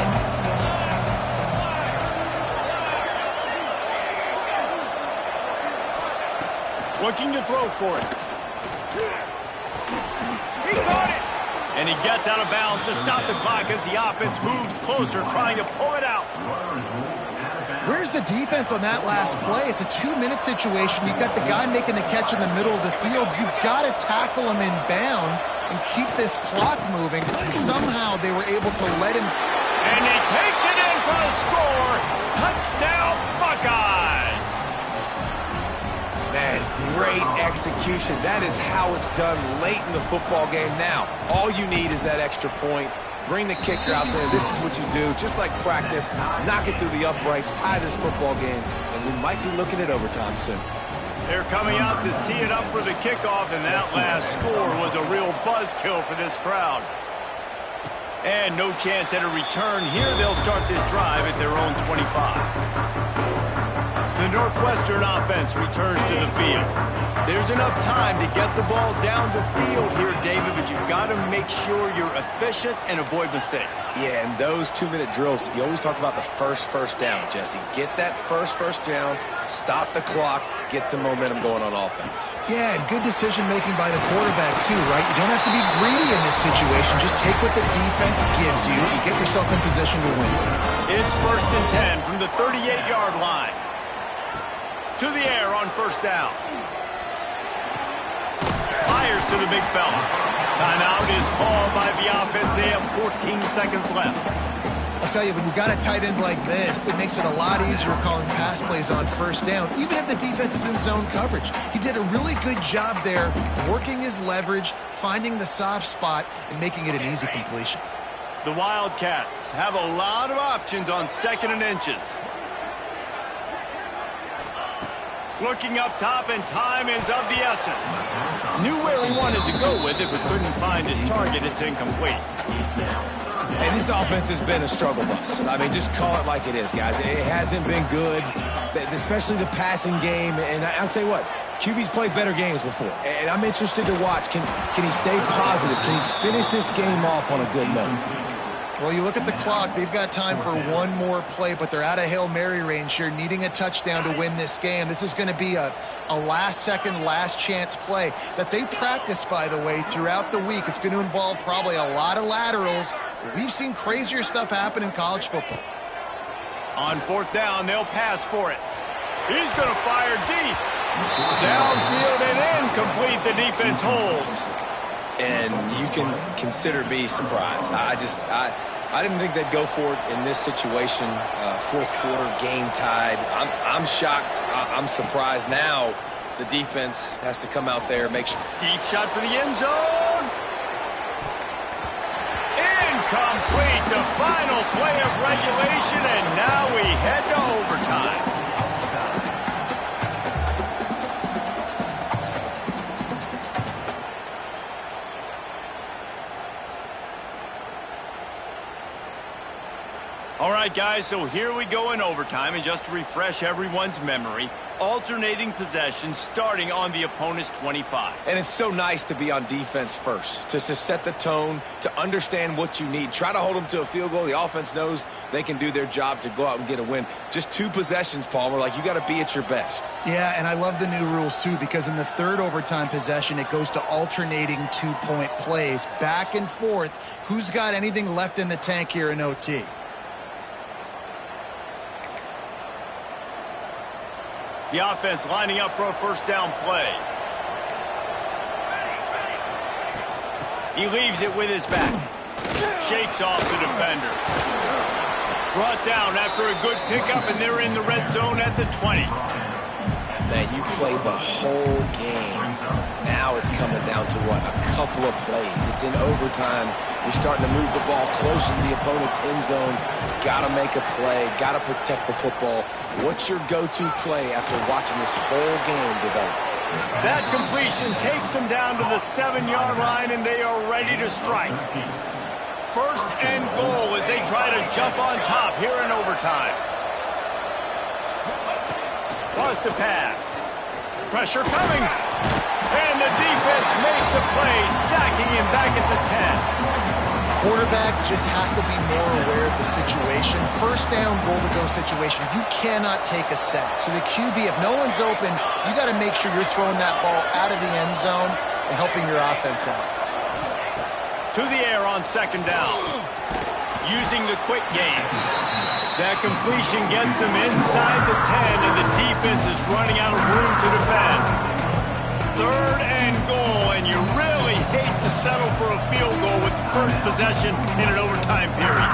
Looking to throw for it. He caught it! And he gets out of bounds to stop the clock as the offense moves closer, trying to pull it out. Where's the defense on that last play? It's a 2-minute situation. You've got the guy making the catch in the middle of the field. You've got to tackle him in bounds and keep this clock moving. Somehow they were able to let him. And he takes it in for a score. Touchdown, Buckeyes. Man, great execution. That is how it's done late in the football game. Now, all you need is that extra point. Bring the kicker out there. This is what you do. Just like practice, knock it through the uprights, tie this football game, and we might be looking at overtime soon. They're coming out to tee it up for the kickoff, and that last score was a real buzzkill for this crowd. And no chance at a return here. They'll start this drive at their own 25. Northwestern offense returns to the field. There's enough time to get the ball down the field here, David, but you've got to make sure you're efficient and avoid mistakes. Yeah, and those 2-minute drills, you always talk about the first down, Jesse. Get that first down, stop the clock, get some momentum going on offense. Yeah, and good decision-making by the quarterback, too, right? You don't have to be greedy in this situation. Just take what the defense gives you and get yourself in position to win. It's 1st and 10 from the 38-yard line. To the air on 1st down. Fires to the big fella. Timeout is called by the offense. They have 14 seconds left. I'll tell you, when you've got a tight end like this, it makes it a lot easier calling pass plays on 1st down, even if the defense is in zone coverage. He did a really good job there, working his leverage, finding the soft spot, and making it an easy completion. The Wildcats have a lot of options on 2nd and inches. Looking up top, and time is of the essence. Knew where he wanted to go with it, but couldn't find his target. It's incomplete. And this offense has been a struggle bus. I mean, just call it like it is, guys. It hasn't been good, especially the passing game. And I'll tell you what, QB's played better games before. And I'm interested to watch. Can he stay positive? Can he finish this game off on a good note? Well, you look at the clock. They've got time for one more play, but they're out of Hail Mary range here, needing a touchdown to win this game. This is going to be a last-second, last-chance play that they practice, by the way, throughout the week. It's going to involve probably a lot of laterals. We've seen crazier stuff happen in college football. On 4th down, they'll pass for it. He's going to fire deep. Downfield and incomplete. The defense holds. And you can consider me surprised. I didn't think they'd go for it in this situation. 4th quarter, game tied. I'm shocked. I'm surprised now. The defense has to come out there, make sure. Deep shot for the end zone. Incomplete. The final play of regulation, and now we head to overtime. All right, guys, so here we go in overtime, and just to refresh everyone's memory, alternating possession starting on the opponent's 25. And it's so nice to be on defense first, to set the tone, to understand what you need. Try to hold them to a field goal. The offense knows they can do their job to go out and get a win. Just 2 possessions, Palmer, like you got to be at your best. Yeah, and I love the new rules, too, because in the 3rd overtime possession, it goes to alternating 2-point plays, back and forth. Who's got anything left in the tank here in OT? The offense lining up for a 1st down play. He leaves it with his back. Shakes off the defender. Brought down after a good pickup, and they're in the red zone at the 20. Man, you play the whole game. Now it's coming down to what? A couple of plays. It's in overtime. You're starting to move the ball closer to the opponent's end zone. Got to make a play. Got to protect the football. What's your go-to play after watching this whole game develop? That completion takes them down to the 7-yard line, and they are ready to strike. 1st and goal as they try to jump on top here in overtime. Wants to pass. Pressure coming. And the defense makes a play, sacking him back at the 10. Quarterback just has to be more aware of the situation. 1st down, goal-to-go situation. You cannot take a sack. So the QB, if no one's open, you got to make sure you're throwing that ball out of the end zone and helping your offense out. To the air on 2nd down. Using the quick game. That completion gets them inside the 10, and the defense is running out of room to defend. 3rd and goal, and you really hate to settle for a field goal with the first possession in an overtime period.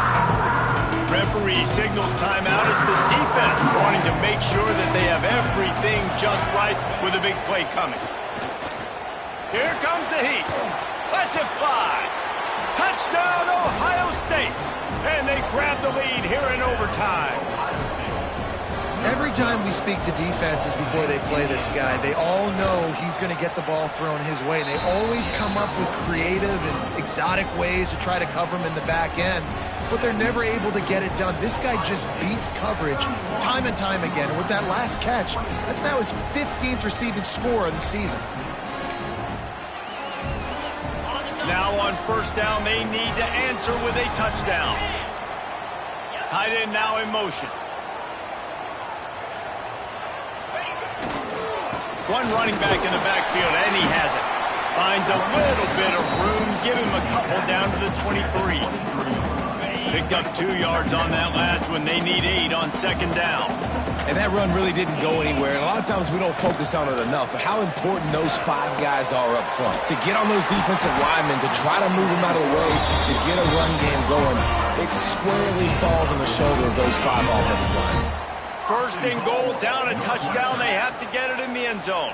Referee signals timeout as the defense wanting to make sure that they have everything just right with a big play coming. Here comes the heat. Let's it fly. Touchdown, Ohio State. And they grab the lead here in overtime. Every time we speak to defenses before they play this guy, they all know he's going to get the ball thrown his way. They always come up with creative and exotic ways to try to cover him in the back end. but they're never able to get it done. This guy just beats coverage time and time again. And with that last catch, that's now his 15th receiving score of the season. Now on first down, they need to answer with a touchdown. Tight end now in motion. One running back in the backfield, and he has it. Finds a little bit of room. Give him a couple down to the 23. Picked up 2 yards on that last one. They need 8 on second down. And that run really didn't go anywhere. And a lot of times we don't focus on it enough, but how important those 5 guys are up front. To get on those defensive linemen, to try to move them out of the way, to get a run game going, it squarely falls on the shoulder of those 5 offensive linemen. First and goal, down a touchdown. They have to get it in the end zone.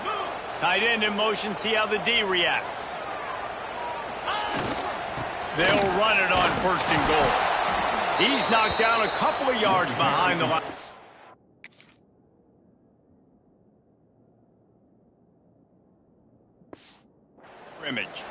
Tight end in motion, see how the D reacts. They'll run it on first and goal. He's knocked down a couple of yards behind the line. Scrimmage.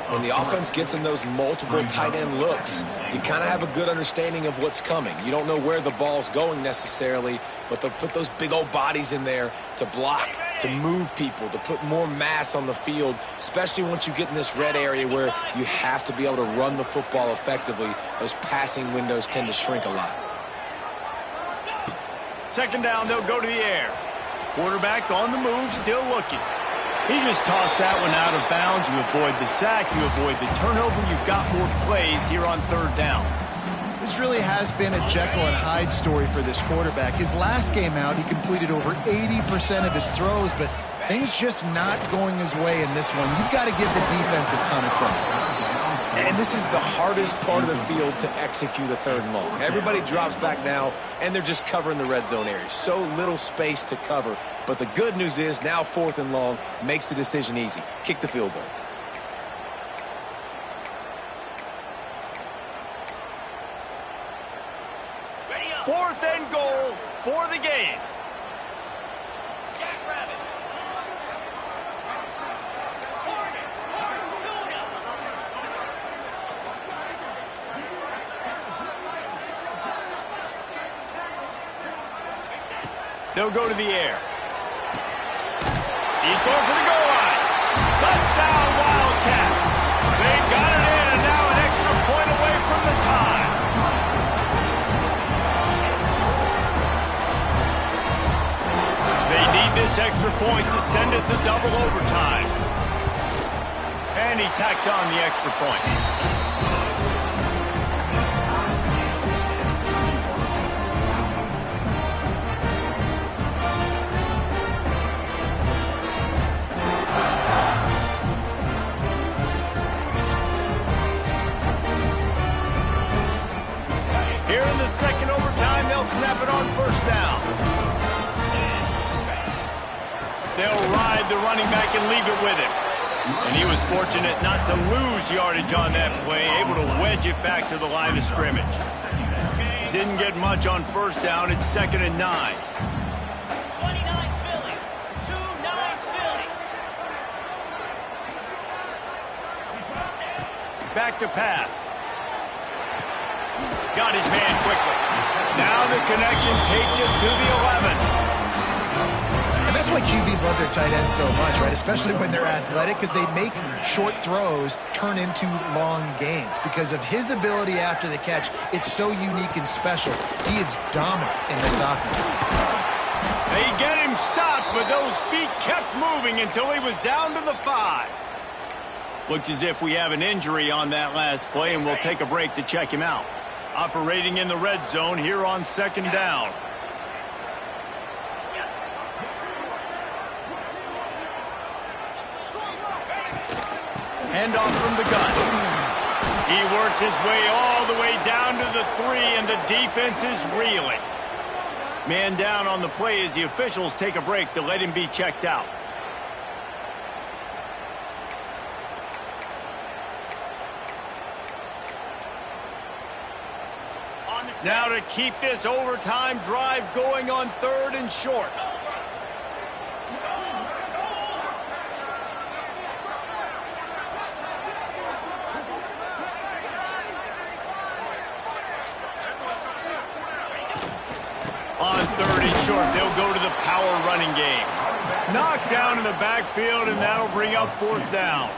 When the offense gets in those multiple tight end looks, you kind of have a good understanding of what's coming. You don't know where the ball's going necessarily, but they'll put those big old bodies in there to block, to move people, to put more mass on the field, especially once you get in this red area where you have to be able to run the football effectively. Those passing windows tend to shrink a lot. Second down, they'll go to the air. Quarterback on the move, still looking. He just tossed that one out of bounds. You avoid the sack, you avoid the turnover. You've got more plays here on third down. This really has been a Jekyll and Hyde story for this quarterback. His last game out, he completed over 80% of his throws, but things just not going his way in this one. You've got to give the defense a ton of credit. And this is the hardest part of the field to execute a third and long. Everybody drops back now, and they're just covering the red zone area. So little space to cover. But the good news is now fourth and long makes the decision easy. Kick the field goal. Fourth and goal for the game. They'll go to the air. He's going for the goal line. Touchdown, Wildcats. They've got it in, and now an extra point away from the tie. They need this extra point to send it to double overtime. And he tacks on the extra point. Second overtime, they'll snap it on first down. They'll ride the running back and leave it with him. And he was fortunate not to lose yardage on that play, able to wedge it back to the line of scrimmage. Didn't get much on first down. It's 2nd and 9. 29 Philly. 2-9 Philly. Back to pass. Got his man quickly. Now the connection takes it to the 11. And that's why QBs love their tight ends so much, right? Especially when they're athletic, because they make short throws turn into long gains. Because of his ability after the catch, it's so unique and special. He is dominant in this offense. They get him stopped, but those feet kept moving until he was down to the 5. Looks as if we have an injury on that last play, and we'll take a break to check him out. Operating in the red zone here on second down. Handoff from the gun. He works his way all the way down to the 3, and the defense is reeling. Man down on the play as the officials take a break to let him be checked out. Now to keep this overtime drive going on 3rd and short. power running game. Knocked down in the backfield, and that'll bring up 4th down.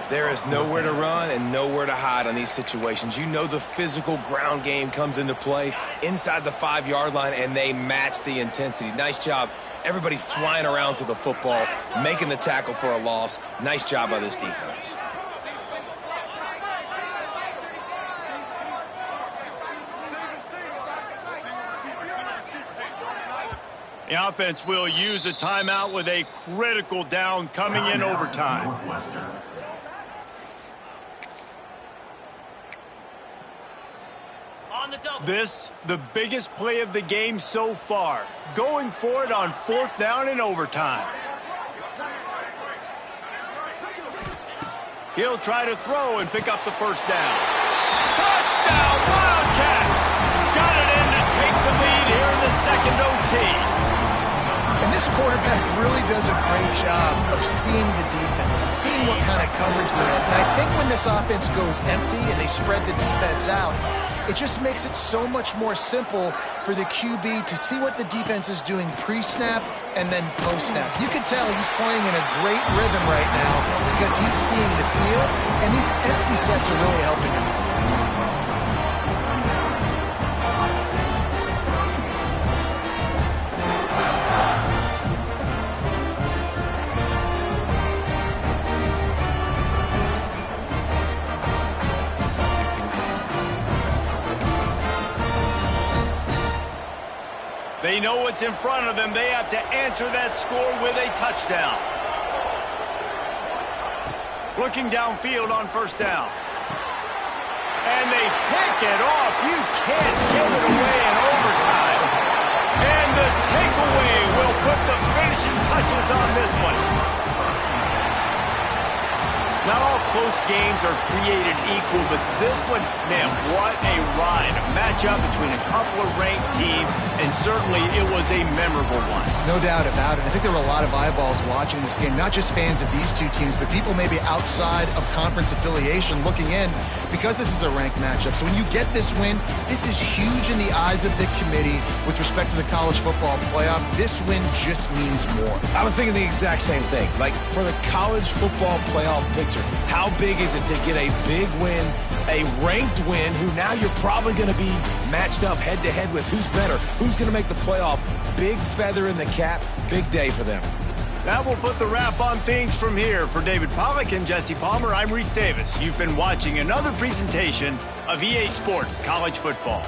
There is nowhere to run and nowhere to hide on these situations. You know the physical ground game comes into play inside the 5-yard line, and they match the intensity. Nice job. Everybody flying around to the football, making the tackle for a loss. Nice job by this defense. The offense will use a timeout with a critical down coming in overtime. Northwestern. On the double. This, the biggest play of the game so far. Going for it on 4th down in overtime. He'll try to throw and pick up the 1st down. Touchdown, Wildcats! Got it in to take the lead here in the 2nd OT. And this quarterback really does a great job of seeing the defense and seeing what kind of coverage they're in. And I think when this offense goes empty and they spread the defense out, it just makes it so much more simple for the QB to see what the defense is doing pre-snap and then post-snap. You can tell he's playing in a great rhythm right now because he's seeing the field, and these empty sets are really helping him. They know what's in front of them. They have to answer that score with a touchdown. Looking downfield on 1st down. And they pick it off. You can't give it away in overtime. And the takeaway will put the finishing touches on this one. Not all close games are created equal, but this one, man, what a ride. A matchup between a couple of ranked teams, and certainly it was a memorable one. No doubt about it. I think there were a lot of eyeballs watching this game, not just fans of these two teams, but people maybe outside of conference affiliation looking in because this is a ranked matchup. So when you get this win, this is huge in the eyes of the committee with respect to the college football playoff. This win just means more. I was thinking the exact same thing. Like, for the college football playoff picture, how big is it to get a big win, a ranked win, who now you're probably going to be matched up head-to-head with who's better, who's going to make the playoff. Big feather in the cap, big day for them. That will put the wrap on things from here. For David Pollack and Jesse Palmer, I'm Reese Davis. You've been watching another presentation of EA Sports College Football.